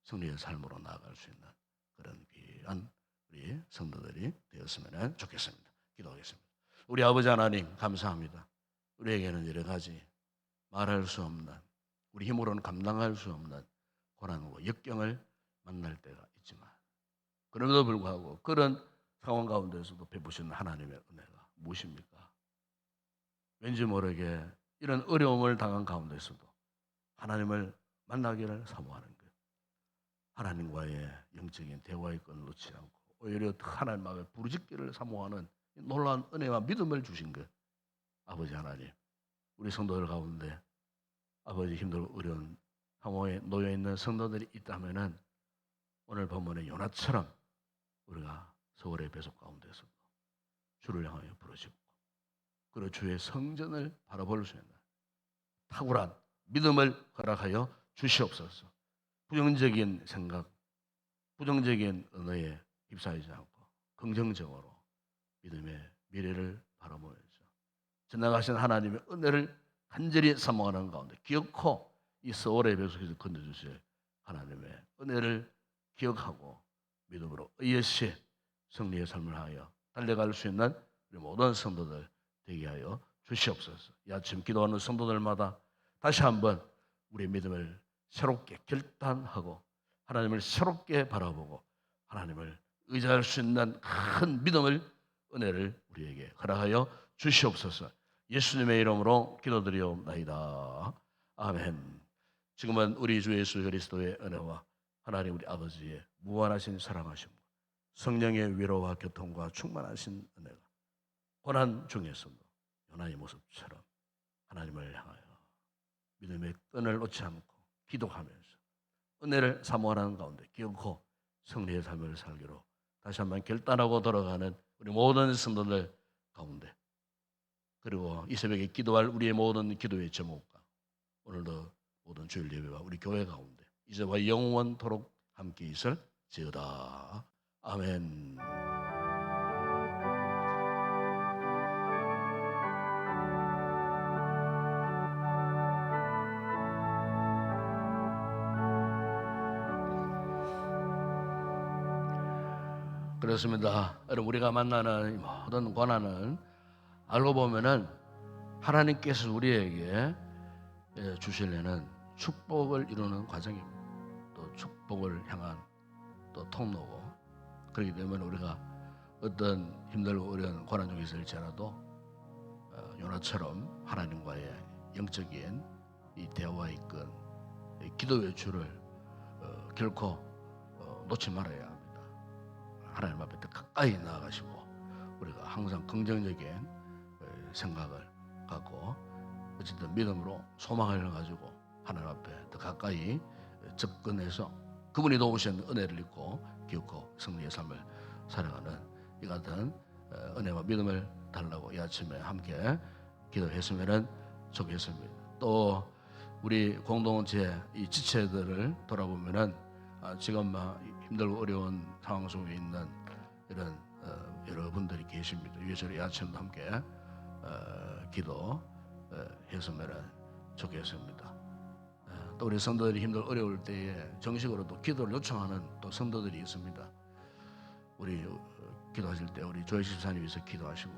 승리의 삶으로 나아갈 수 있는 그런 귀한 우리 성도들이 되었으면 좋겠습니다. 기도하겠습니다. 우리 아버지 하나님 감사합니다. 우리에게는 여러 가지 말할 수 없는 우리 힘으로는 감당할 수 없는 고난과 역경을 만날 때가 있지만 그럼에도 불구하고 그런 상황 가운데서도 베푸시는 하나님의 은혜가 무엇입니까? 왠지 모르게 이런 어려움을 당한 가운데서도 하나님을 만나기를 사모하는 것, 하나님과의 영적인 대화의 끈을 놓지 않고 오히려 하나님 마음에 부르짖기를 사모하는 놀라운 은혜와 믿음을 주신 것, 아버지 하나님, 우리 성도들 가운데 아버지 힘들고 어려운 상황에 놓여 있는 성도들이 있다면은 오늘 본문의 요나처럼 우리가 서울의 배속 가운데서 주를 향하여 부르짖고 그리고 주의 성전을 바라볼 수 있는 탁월한 믿음을 허락하여 주시옵소서. 부정적인 생각, 부정적인 언어에 휩싸이지 않고 긍정적으로 믿음의 미래를 바라보면서 지나가신 하나님의 은혜를 간절히 사모하는 가운데 기억코 이 서울의 배속에서 건져주실 하나님의 은혜를 기억하고 믿음으로 의시 승리의 삶을 하여 달려갈 수 있는 우리 모든 성도들 되게 하여 주시옵소서. 이 아침 기도하는 성도들마다 다시 한번 우리의 믿음을 새롭게 결단하고 하나님을 새롭게 바라보고 하나님을 의지할 수 있는 큰 믿음을 은혜를 우리에게 허락하여 주시옵소서. 예수님의 이름으로 기도드리옵나이다. 아멘. 지금은 우리 주 예수 그리스도의 은혜와 하나님 우리 아버지의 무한하신 사랑하심과 성령의 위로와 교통과 충만하신 은혜가 고난 중에서도 요나의 모습처럼 하나님을 향하여 믿음의 끈을 놓지 않고 기도하면서 은혜를 사모하는 가운데 기억코 승리의 삶을 살기로 다시 한번 결단하고 돌아가는 우리 모든 성도들 가운데 그리고 이 새벽에 기도할 우리의 모든 기도의 제목과 오늘도 모든 주일 예배와 우리 교회 가운데 이제와 영원토록 함께 있을지어다. 아멘. 그렇습니다. 여러분 우리가 만나는 모든 고난은 알고 보면은 하나님께서 우리에게 주시려는 축복을 이루는 과정입니다. 또 축복을 향한 또 통로고 그렇기 때문에 우리가 어떤 힘들고 어려운 고난 중에 있을지라도 요나처럼 하나님과의 영적인 이 대화의 끈, 이 기도의 줄을 결코 놓지 말아야 합니다. 하나님 앞에 더 가까이 나아가시고 우리가 항상 긍정적인 생각을 갖고 어쨌든 믿음으로 소망을 가지고 하나님 앞에 더 가까이 접근해서 그분이 도우신 은혜를 입고 기억고 승리의 삶을 살아가는 이 같은 은혜와 믿음을 달라고 이 아침에 함께 기도했으면 좋겠습니다. 또 우리 공동체 이 지체들을 돌아보면은 지금 힘들고 어려운 상황 속에 있는 이런 여러분들이 계십니다. 위에서 이 아침도 함께 기도했으면 좋겠습니다. 또 우리 성도들이 힘들고 어려울 때에 정식으로도 기도를 요청하는 또 성도들이 있습니다. 우리 기도하실 때 우리 조혜식 집사님 위해서 기도하시고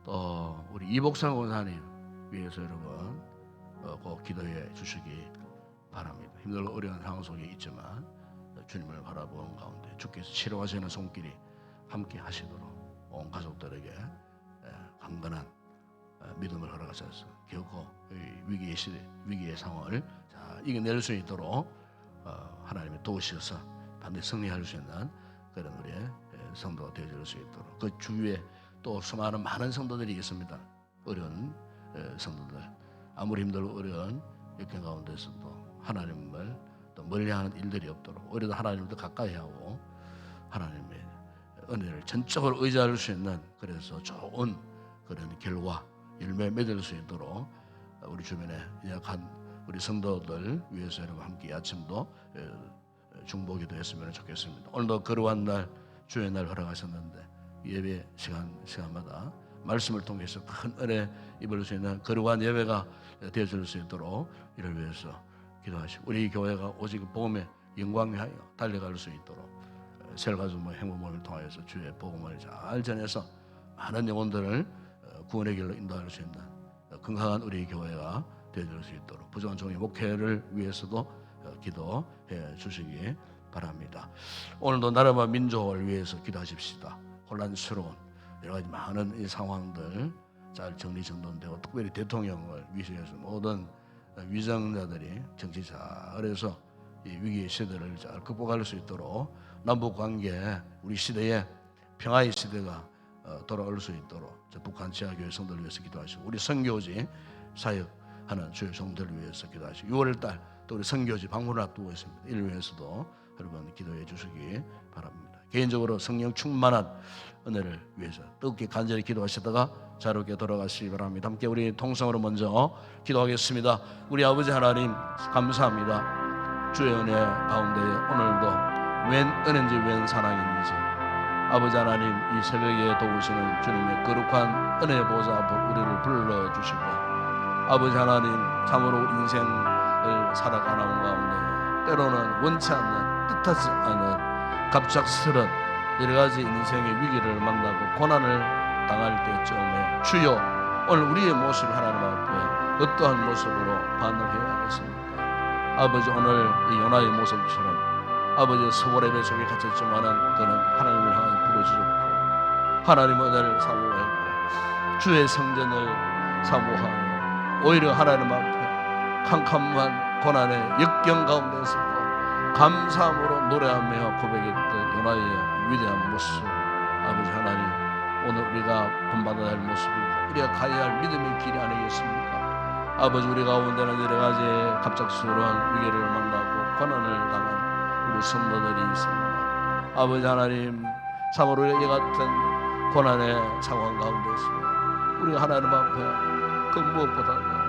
또 우리 이복상 권사님 위해서 여러분 꼭 기도해 주시기 바랍니다. 힘들고 어려운 상황 속에 있지만 주님을 바라보는 가운데 주께서 치료하시는 손길이 함께 하시도록 온 가족들에게 강건한 믿음을 허락하셔서 결코 위기의 시대, 위기의 상황을 잘 이겨낼 수 있도록 하나님이 도우셔서 반드시 승리할 수 있는 그런 우리의 성도가 되어줄 수 있도록 그 주위에 또 수많은 많은 성도들이 있습니다. 어려운 성도들 아무리 힘들고 어려운 역경 가운데서도 하나님을 또 멀리하는 일들이 없도록 오히려 하나님을 더 가까이 하고 하나님의 은혜를 전적으로 의지할 수 있는 그래서 좋은 그런 결과 열매 맺을 수 있도록 우리 주변에 약한 우리 성도들 위해서 여러분 함께 아침도 중보기도 했으면 좋겠습니다. 오늘도 거룩한 날 주의 날 허락하셨는데 예배 시간마다 말씀을 통해서 큰 은혜 입을 수 있는 거룩한 예배가 되어줄 수 있도록 이를 위해서 기도하시고 우리 교회가 오직 복음의 영광 위하여 달려갈 수 있도록 셀가주모 행복모임을 통하여서 주의 복음을 잘 전해서 많은 영혼들을 구원의 길로 인도할 수 있는 건강한 우리 교회가 되어줄 수 있도록 부정한 종의 목회를 위해서도 기도해 주시기 바랍니다. 오늘도 나라와 민족을 위해서 기도하십시다. 혼란스러운 여러 가지 많은 이 상황들 잘 정리정돈되고 특별히 대통령을 위시해서 모든 위정자들이 정치 잘해서 이 위기의 시대를 잘 극복할 수 있도록 남북관계 우리 시대에 평화의 시대가 돌아올 수 있도록 북한 지하교회 성도를 위해서 기도하시고 우리 선교지 사역하는 주의 성도를 위해서 기도하시고 6월달 또 우리 선교지 방문을 앞두고 있습니다. 이를 위해서도 여러분 기도해 주시기 바랍니다. 개인적으로 성령 충만한 은혜를 위해서 뜨겁게 간절히 기도하시다가 자유롭게 돌아가시기 바랍니다. 함께 우리 통성으로 먼저 기도하겠습니다. 우리 아버지 하나님 감사합니다. 주의 은혜 가운데 오늘도 웬 은혜인지 웬 사랑인지 아버지 하나님 이 새벽에 도우시는 주님의 거룩한 은혜의 보좌 앞으로 우리를 불러주시고 아버지 하나님 참으로 인생을 살아가는 가운데 때로는 원치 않는 뜻하지 않은 갑작스런 여러 가지 인생의 위기를 만나고 고난을 당할 때쯤에 주여 오늘 우리의 모습 하나님 앞에 어떠한 모습으로 반응해야 하겠습니까? 아버지 오늘 이 요나의 모습처럼 아버지 서울의 배 속에 갇혔지만은 그는 하나님을 향하여 부르짖었고 하나님 은혜를 사모했고 주의 성전을 사모하며 오히려 하나님 앞에 캄캄한 고난의 역경 가운데서도 감사함으로 노래하며 고백했던 요나의 위대한 모습 아버지 하나님 오늘 우리가 본받아야 할 모습이고 우리가 가야 할 믿음의 길이 아니겠습니까? 아버지 우리 가운데는 여러 가지 갑작스러운 위기를 만나고 고난을 당한 우리 성도들이 있습니다. 아버지 하나님 참으로 이 같은 고난의 상황 가운데서 우리가 하나님 앞에 그 무엇보다도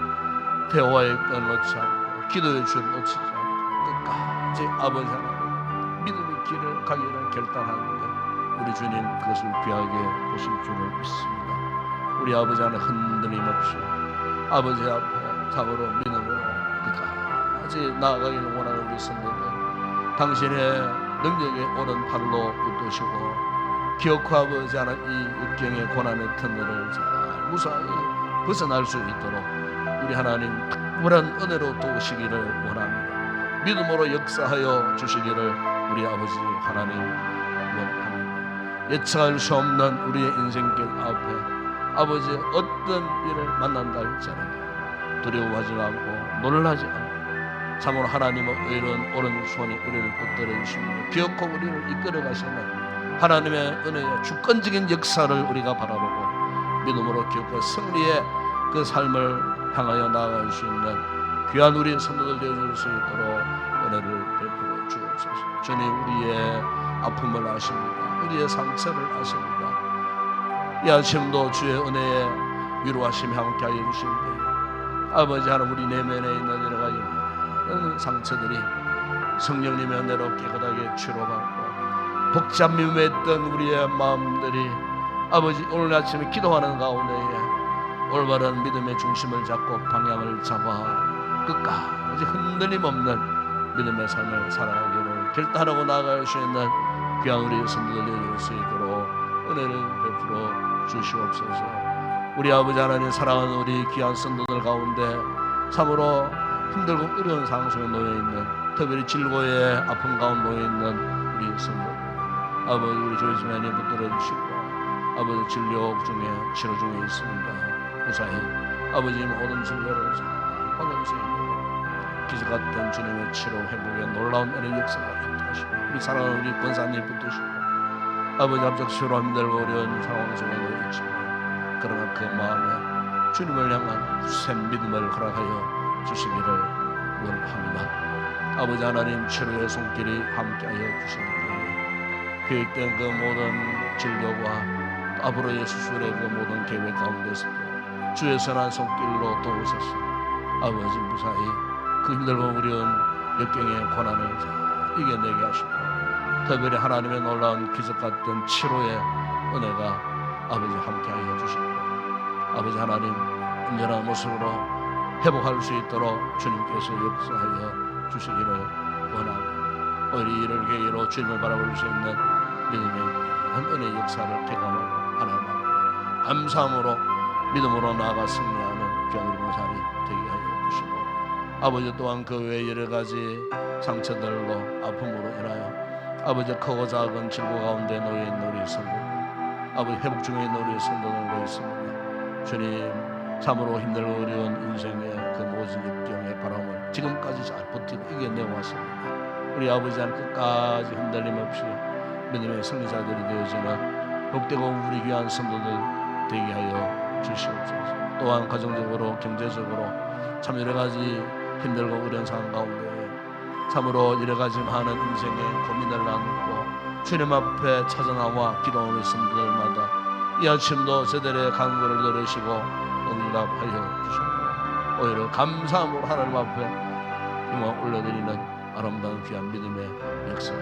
대화의 끈을 놓지 않고 기도의 줄을 놓치지 않고 끝까지 아버지 하나님 믿음의 길을 가기를 결단하는데 우리 주님 그것을 귀하게 보실 줄을 믿습니다. 우리 아버지 하나님 흔들림 없이 아버지 앞에 참으로 믿음으로 끝까지 나아가기를 원하는 우리 성도들 당신의 능력에 오른 팔로 붙드시고 기어코 아버지 하나 이 역경의 고난의 터널을 잘 무사히 벗어날 수 있도록 우리 하나님 특별한 은혜로 도우시기를 원합니다. 믿음으로 역사하여 주시기를 우리 아버지 하나님 원합니다. 예측할 수 없는 우리의 인생길 앞에 아버지 어떤 일을 만난다 할지라도 두려워하지 않고 놀라지 않고 참으로 하나님의 의로운 오른손이 우리를 붙들어 주시며 기어코 우리를 이끌어 가시는 하나님의 은혜의 주권적인 역사를 우리가 바라보고 믿음으로 기어코 승리의 그 삶을 향하여 나아갈 수 있는 귀한 우리 성도들 되어줄 수 있도록 은혜를 베풀어 주옵소서. 주님 우리의 아픔을 아십니다. 우리의 상처를 아십니다. 이 아침도 주의 은혜에 위로하심이 함께하여 주시는데 아버지 하나님 우리 내면에 있는 여러 가지 상처들이 성령님의 은혜로 깨끗하게 치료받고 복잡미묘했던 우리의 마음들이 아버지 오늘 아침에 기도하는 가운데에 올바른 믿음의 중심을 잡고 방향을 잡아 끝까지 흔들림 없는 믿음의 삶을 살아가기를 결단하고 나아갈 수 있는 귀한 우리 성도들 되어줄 수 있도록 은혜를 베풀어 주시옵소서. 우리 아버지 하나님 사랑하는 우리 귀한 성도들 가운데 참으로 힘들고 어려운 상황 속에 놓여있는 특별히 질고의 아픔 가운데 놓여있는 우리 성도들 아버지 우리 조이스맨이 붙들어 주시고 아버지 진료 중에 치료 중에 있습니다. 무사히 아버지 모든 진료를 잘 받을 수 있는 기적 같은 주님의 치료 회복의 놀라운 은혜 역사가 있도록 우리 사랑하는 우리 권사님 붙드시고 아버지 갑작스러운 힘들고 어려운 상황 속에 놓여있지만 그러나 그 마음에 주님을 향한 새 믿음을 허락하여 주시기를 원합니다. 아버지 하나님 치료의 손길이 함께하여 주시는데 계획된 그 모든 진료와 앞으로의 수술의 그 모든 계획 가운데서도 주의 선한 손길로 도우셔서 아버지 무사히 그 힘들고 어려운 역경의 고난을 잘 이겨내게 하시고 특별히 하나님의 놀라운 기적 같은 치료의 은혜가 아버지 함께하여 주시고 아버지 하나님 온전한 모습으로 회복할 수 있도록 주님께서 역사하여 주시기를 원하고 오히려 이를 계기로 주님을 바라볼 수 있는 믿음의 한 은혜의 역사를 경험하고 하나님하고 감사함으로 믿음으로 나아가 승리하는 귀한 우리 모살이 되게 하여 주시고 아버지 또한 그 외 여러 가지 상처들로 아픔으로 인하여 아버지 크고 작은 질고 가운데 놓여있는 우리 성도 아버지 회복 중에 있는 우리 성도들도 있습니다. 주님 참으로 힘들고 어려운 인생의 그 모든 역경의 바람을 지금까지 잘 버티고 이겨내고 왔습니다. 우리 아버지 하나님 끝까지 흔들림 없이 믿음의 승리자들이 되어지는 복되고 우리 귀한 성도들 되게 하여 주시옵소서. 또한 가정적으로 경제적으로 참 여러 가지 힘들고 어려운 상황 가운데 참으로 여러 가지 많은 인생의 고민을 나누고 주님 앞에 찾아나와 기도하는 성도들마다 이 아침도 저들의 간구를 들으시고 응답하여 주시고 오히려 감사함으로 하나님 앞에 영광 올려드리는 아름다운 귀한 믿음의 역사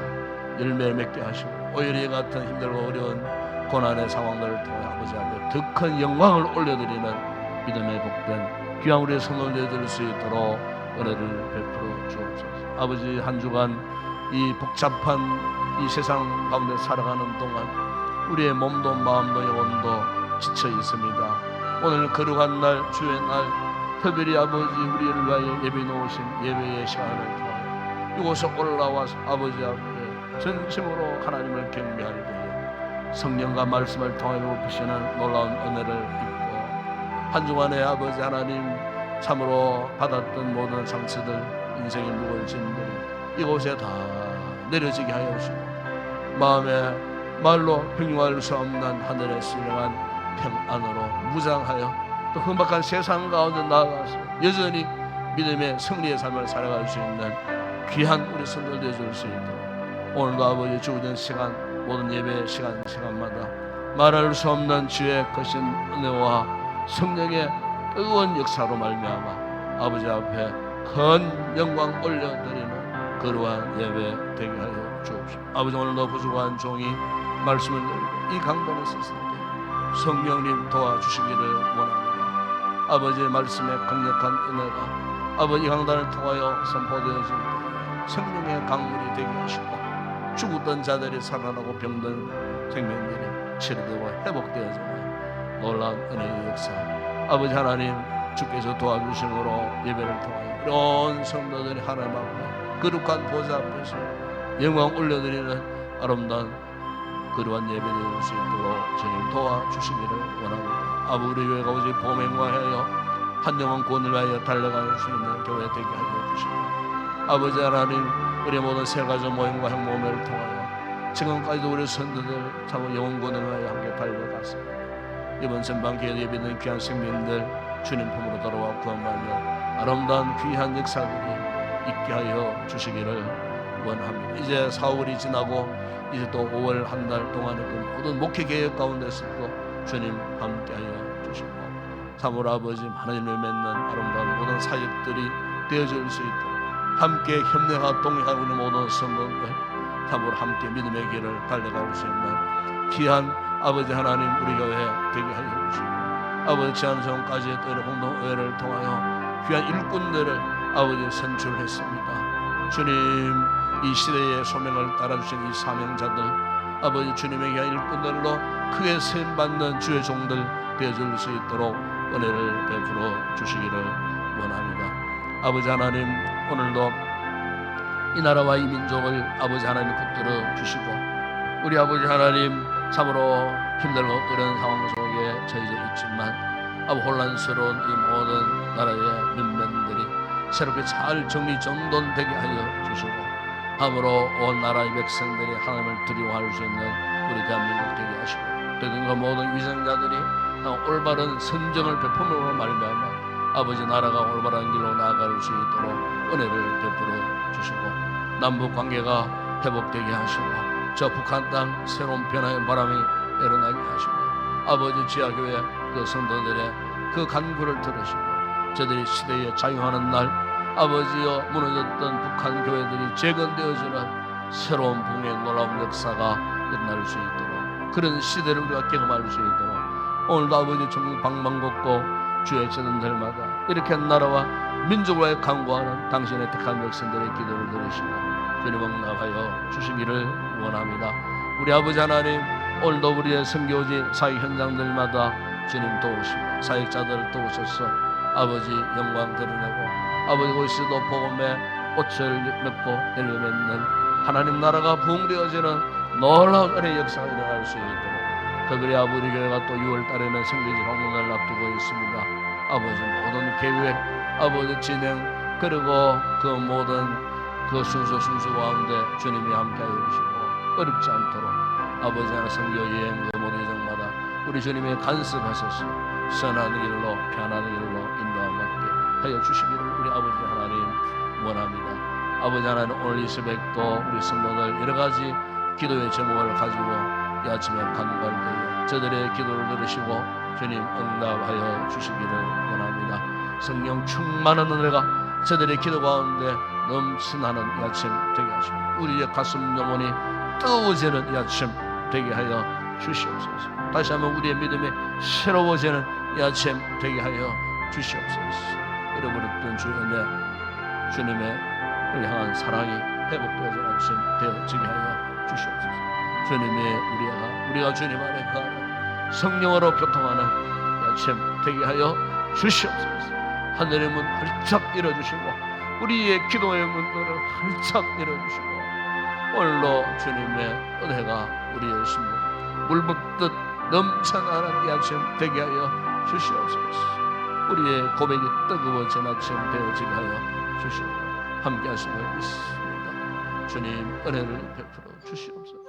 열매를 맺게 하시고 오히려 이 같은 힘들고 어려운 고난의 상황들을 통해 아버지 앞에 더 큰 영광을 올려드리는 믿음의 복된 귀한 우리의 손을 내들 수 있도록 은혜를 베풀어 주옵소서. 아버지 한 주간 이 복잡한 이 세상 가운데 살아가는 동안 우리의 몸도 마음도 영혼도 지쳐 있습니다. 오늘 거룩한 날 주의 날 특별히 아버지 우리를 위하여 예배 놓으신 예배의 시간을 통하여 이곳에 올라와서 아버지 앞에 전심으로 하나님을 경배할 때에 성령과 말씀을 통하여 베푸시는 놀라운 은혜를 입고 한 주간에 아버지 하나님 참으로 받았던 모든 상처들 인생의 무거운 짐들이 이곳에 다 내려지게 하여 주시고 마음에 말로 형용할 수 없는 하늘의 신령한 평안으로 무장하여 또 험악한 세상 가운데 나아가서 여전히 믿음의 승리의 삶을 살아갈 수 있는 귀한 우리 손들 되어줄 수 있도록 오늘도 아버지 주어진 시간 모든 예배 시간마다 말할 수 없는 주의 거신 은혜와 성령의 뜨거운 역사로 말미암아 아버지 앞에 큰 영광 올려드리는 거룩한 예배 되게 하여 주옵시고 아버지 오늘도 부족한 종이 말씀을 들고 이 강단에 섰을 때 성령님 도와주시기를 원합니다. 아버지의 말씀에 강력한 은혜가 아버지 강단을 통하여 선포되어질 때 성령의 강물이 되게 하시고 죽었던 자들이 살아나고 병든 생명들이 치료되고 회복되어지는 놀라운 은혜의 역사 아버지 하나님 주께서 도와주심으로 예배를 통하여 이런 성도들이 하나님 앞에 거룩한 보좌 앞에서 영광 올려드리는 아름다운 거룩한 예배 드릴 수 있도록 주님 도와주시기를 원합니다. 아버지 우리 교회가 오직 범행과하여 한 영혼 구원을 위하여 달려갈 수 있는 교회 되게 하여 주시고 아버지 하나님 우리 모든 세가족 모임과 행모임을 통하여 지금까지도 우리 선도들 참 영혼 구원을 위하여 함께 달려갔습니다. 이번 전반 기회에 예배드린 귀한 생명들 주님 품으로 돌아와 구원받는 아름다운 귀한 역사들이 있게 하여 주시기를 원합니다. 이제 4월이 지나고 이제 또 5월 한 달 동안의 그 모든 목회 계획 가운데서도 주님 함께하여 주시고 참으로 아버지 하나님을 맺는 아름다운 모든 사역들이 되어질 수 있도록 함께 협력하고 동행하는 우리 모든 성도들 참으로 함께 믿음의 길을 달려갈 수 있는 귀한 아버지 하나님 우리 교회 되게 하여 주시고 아버지 지난 전까지 또 공동의회를 통하여 귀한 일꾼들을 아버지 선출했습니다. 주님 이 시대의 소명을 따라주신 이 사명자들 아버지 주님의 귀한 일꾼들로 크게 쓰임받는 주의 종들 되어줄 수 있도록 은혜를 베풀어 주시기를 원합니다. 아버지 하나님 오늘도 이 나라와 이 민족을 아버지 하나님 붙들어 주시고 우리 아버지 하나님 참으로 힘들고 어려운 상황 속에 처해져 있지만 아버지 혼란스러운 이 모든 나라의 면면들이 새롭게 잘 정리정돈되게 하여 주시고 함으로 온 나라의 백성들이 하나님을 두려워할 수 있는 우리 대한민국 되게 하시고 그러니까 모든 위정자들이 올바른 선정을 베품으로 말미암아 아버지 나라가 올바른 길로 나아갈 수 있도록 은혜를 베풀어 주시고 남북 관계가 회복되게 하시고 저 북한 땅 새로운 변화의 바람이 일어나게 하시고 아버지 지하교회 그 성도들의 그 간구를 들으시고 저들이 시대에 자유하는 날 아버지여 무너졌던 북한 교회들이 재건되어지는 새로운 붕의 놀라운 역사가 일어날 수 있도록 그런 시대를 우리가 경험할 수 있도록 오늘도 아버지 전국 방방곡곡 주의 제단들마다 이렇게 나라와 민족과의 간구하는 당신의 택한 백성들의 기도를 들으시고 주님 응답하여 주시기를 원합니다. 우리 아버지 하나님 오늘도 우리의 선교지 사역 현장들마다 주님 도우시고 사역자들을 도우셔서 아버지 영광 드러내고 아버지 곳에서도 복음의 꽃을 맺고 열매 맺는 하나님 나라가 부흥되어지는 놀라운 은혜의 역사가 일어날 수 있도록 특별히 아버지 교회가 또 6월 달에는 성교지 방문을 앞두고 있습니다. 아버지 모든 계획 아버지 진행 그리고 그 모든 그 순수 가운데 주님이 함께하여 주시고 어렵지 않도록 아버지 하나 성교 여행 그 모든 여정마다 우리 주님의 간섭하셔서 선한 길로 편한 길로 인도함 받게 하여 주시기를 우리 아버지 하나님 원합니다. 아버지 하나님, 오늘 이 새벽도 우리 성도들 여러 가지 기도의 제목을 가지고 이 아침에 간구할 때에 저들의 기도를 들으시고 주님 응답하여 주시기를 원합니다. 성령 충만한 은혜가 저들의 기도 가운데 넘쳐나는 이 아침 되게 하시고 우리의 가슴 영혼이 뜨거워지는 이 아침 되게 하여 주시옵소서. 다시 한번 우리의 믿음이 새로워지는 이 아침 되게 하여 주시옵소서. 잃어버렸던 주의 은혜, 주님의 우리 향한 사랑이 회복되어지는 아침 되어지게 하여 주시옵소서. 주님의 우리가 주님 안에 거하는 성령으로 교통하는 이 아침 되게 하여 주시옵소서. 하늘의 문 활짝 열어주시고 우리의 기도의 문들을 활짝 열어주시고 오늘도 주님의 은혜가 우리의 심령 물붓듯 넘쳐나는 이 아침 되게 하여 주시옵소서. 우리의 고백이 뜨거워진 아침 되어지게 하여 주시옵소서. 함께 하심을 믿습니다. 주님 은혜를 베풀어 주시옵소서.